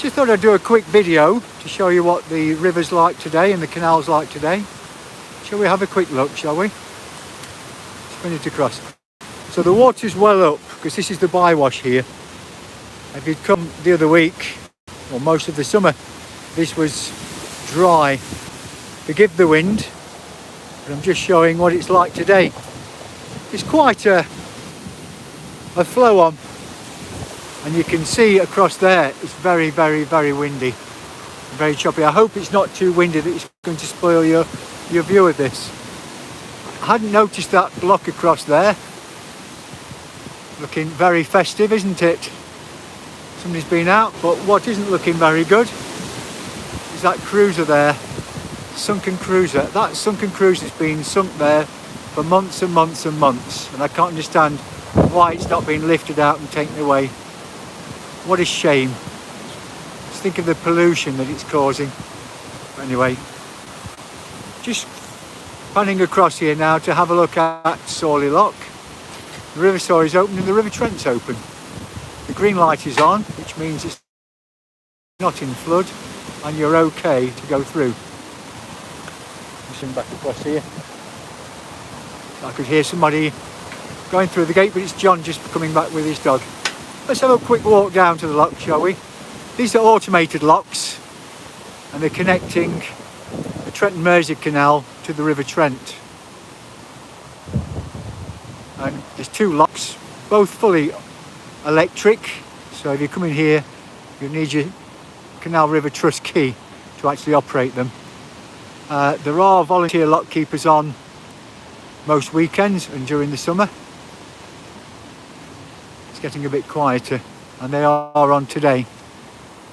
Just thought I'd do a quick video to show you what the river's like today and the canal's like today. Shall we have a quick look, shall we? Spin it across. So the water's well up, because this is the bywash here. If you'd come the other week, or most of the summer, this was dry. Forgive the wind, but I'm just showing what it's like today. It's quite a flow on, and you can see across there it's very, very, very windy, very choppy. I hope it's not too windy that it's going to spoil your view of this. I hadn't noticed that block across there. Looking very festive, isn't it? Somebody's been out, but what isn't looking very good is that cruiser there, sunken cruiser. That sunken cruiser's been sunk there for months and months and months, and I can't understand why it's not been lifted out and taken away. What a shame. Just think of the pollution that it's causing. But anyway, just panning across here now to have a look at Sawley Lock. The River Sawley is open and the River Trent's open. The green light is on, which means it's not in flood and you're okay to go through. I'll swing back across here. I could hear somebody going through the gate, but it's John just coming back with his dog. Let's have a quick walk down to the lock, shall we? These are automated locks and they're connecting the Trent and Mersey Canal to the River Trent. And there's two locks, both fully electric, so if you come in here you need your Canal River Trust key to actually operate them. There are volunteer lock keepers on most weekends and during the summer. It's getting a bit quieter and they are on today,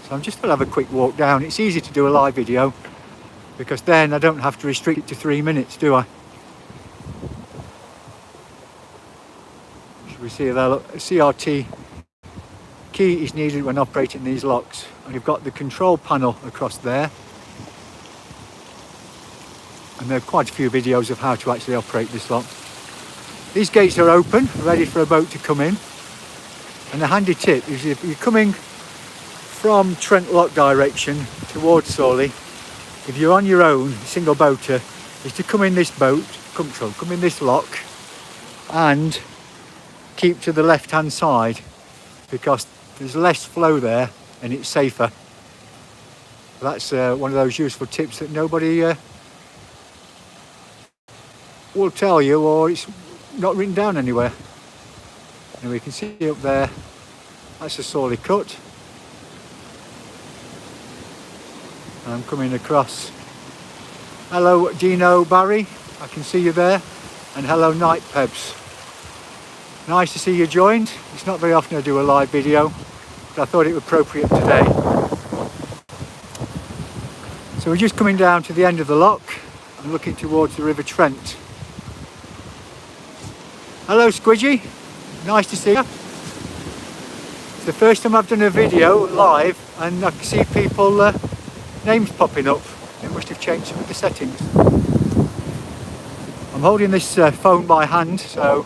so I'm just going to have a quick walk down. It's easy to do a live video because then I don't have to restrict it to 3 minutes, do I? We see there, look, a CRT key is needed when operating these locks, and you've got the control panel across there, and there are quite a few videos of how to actually operate this lock. These gates are open, ready for a boat to come in, and a handy tip is if you're coming from Trent Lock direction towards Sawley, if you're on your own, single boater, is to come in this boat, come in this lock and keep to the left hand side because there's less flow there and it's safer. That's one of those useful tips that nobody will tell you, or it's not written down anywhere. And we can see up there, that's a Sawley cut. And I'm coming across. Hello Dino Barry, I can see you there, and hello Night Pebs. Nice to see you joined. It's not very often I do a live video, but I thought it was appropriate today. So we're just coming down to the end of the lock and looking towards the River Trent. Hello Squidgy, nice to see you. It's the first time I've done a video live and I can see people names popping up. They must have changed some of the settings. I'm holding this phone by hand, so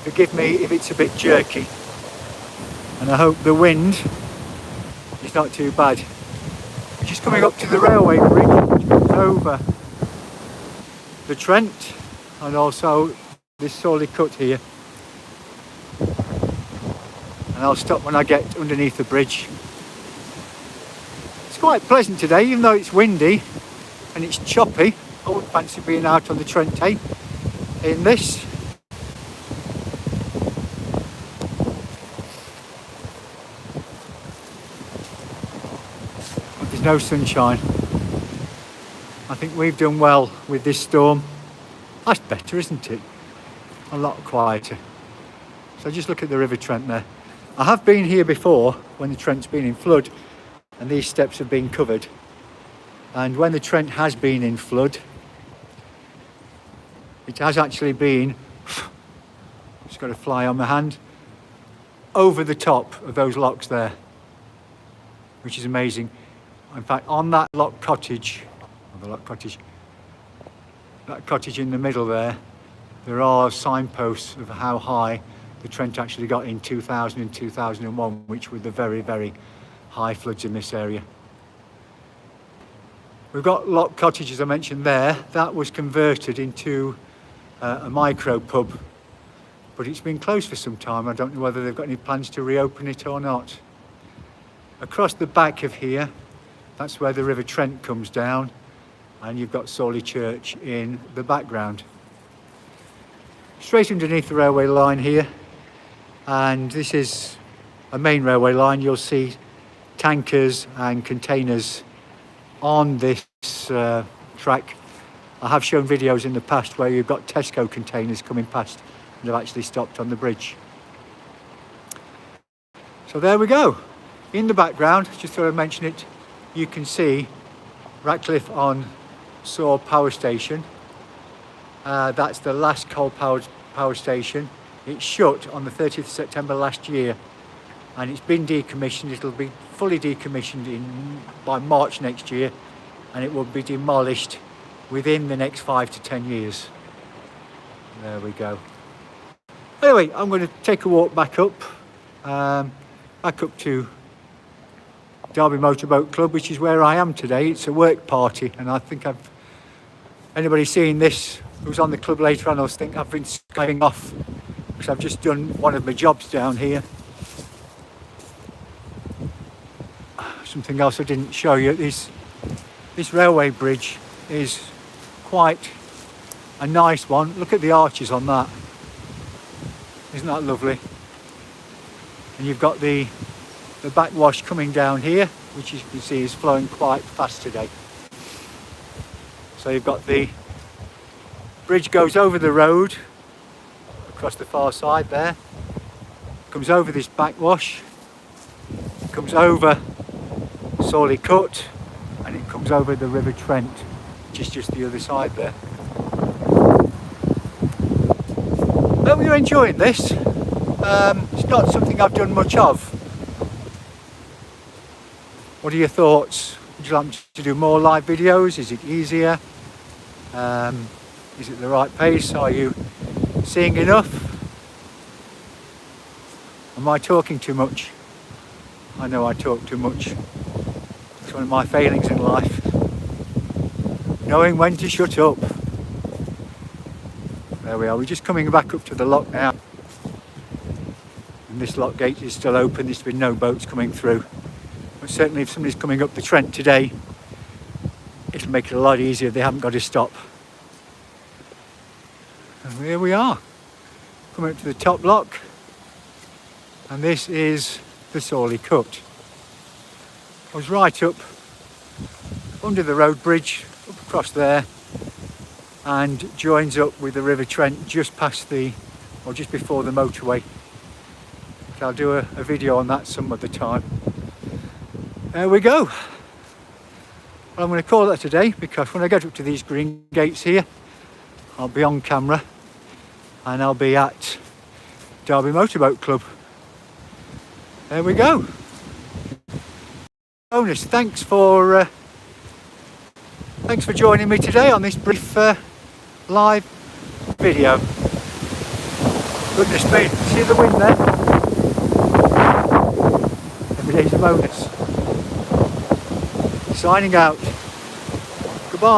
forgive me if it's a bit jerky, and I hope the wind is not too bad. We're just coming up to the railway bridge which goes over the Trent and also this Sawley cut here, and I'll stop when I get underneath the bridge. It's quite pleasant today, even though it's windy and it's choppy. I wouldn't fancy being out on the Trent in this. No sunshine. I think we've done well with this storm. That's better, isn't it? A lot quieter. So just look at the River Trent there. I have been here before when the Trent's been in flood and these steps have been covered, and when the Trent has been in flood it has actually been, just got a fly on my hand, over the top of those locks there, which is amazing. In fact, on that lock cottage, that cottage in the middle there are signposts of how high the Trent actually got in 2000 and 2001, which were the very, very high floods in this area. We've got Lock Cottage, as I mentioned there. That was converted into a micro pub, but it's been closed for some time. I don't know whether they've got any plans to reopen it or not. Across the back of here, that's where the River Trent comes down, and you've got Sawley Church in the background. Straight underneath the railway line here, and this is a main railway line. You'll see tankers and containers on this track. I have shown videos in the past where you've got Tesco containers coming past and they've actually stopped on the bridge. So there we go. In the background, just thought I'd mention it, you can see Ratcliffe on Saw Power Station. That's the last coal-powered power station. It shut on the 30th of September last year, and it's been decommissioned. It'll be fully decommissioned by March next year, and it will be demolished within the next 5 to 10 years. There we go. Anyway, I'm going to take a walk back up to Derby Motorboat Club, which is where I am today. It's a work party, and I think anybody seeing this who's on the club later on will think I've been skiving off because I've just done one of my jobs down here. Something else I didn't show you, this railway bridge is quite a nice one. Look at the arches on that. Isn't that lovely? And you've got the backwash coming down here, which you can see is flowing quite fast today. So you've got the bridge goes over the road across the far side there, comes over this backwash, comes over Sawley Cut, and it comes over the River Trent, which is just the other side there. Hope you're enjoying this. It's not something I've done much of. What are your thoughts? Would you like me to do more live videos? Is it easier? Is it the right pace? Are you seeing enough? Am I talking too much? I know I talk too much. It's one of my failings in life. Knowing when to shut up. There we are. We're just coming back up to the lock now. And this lock gate is still open. There's been no boats coming through. But certainly if somebody's coming up the Trent today, it'll make it a lot easier. They haven't got to stop. And here we are. Coming up to the top lock. And this is the Sawley Cut. I was right up under the road bridge, up across there, and joins up with the River Trent just past just before the motorway. But I'll do a video on that some other time. There we go. Well, I'm going to call that today because when I get up to these green gates here, I'll be on camera and I'll be at Derby Motorboat Club. There we go. Bonus, thanks for joining me today on this brief live video. Goodness me, see the wind there? Every day's a bonus. Signing out.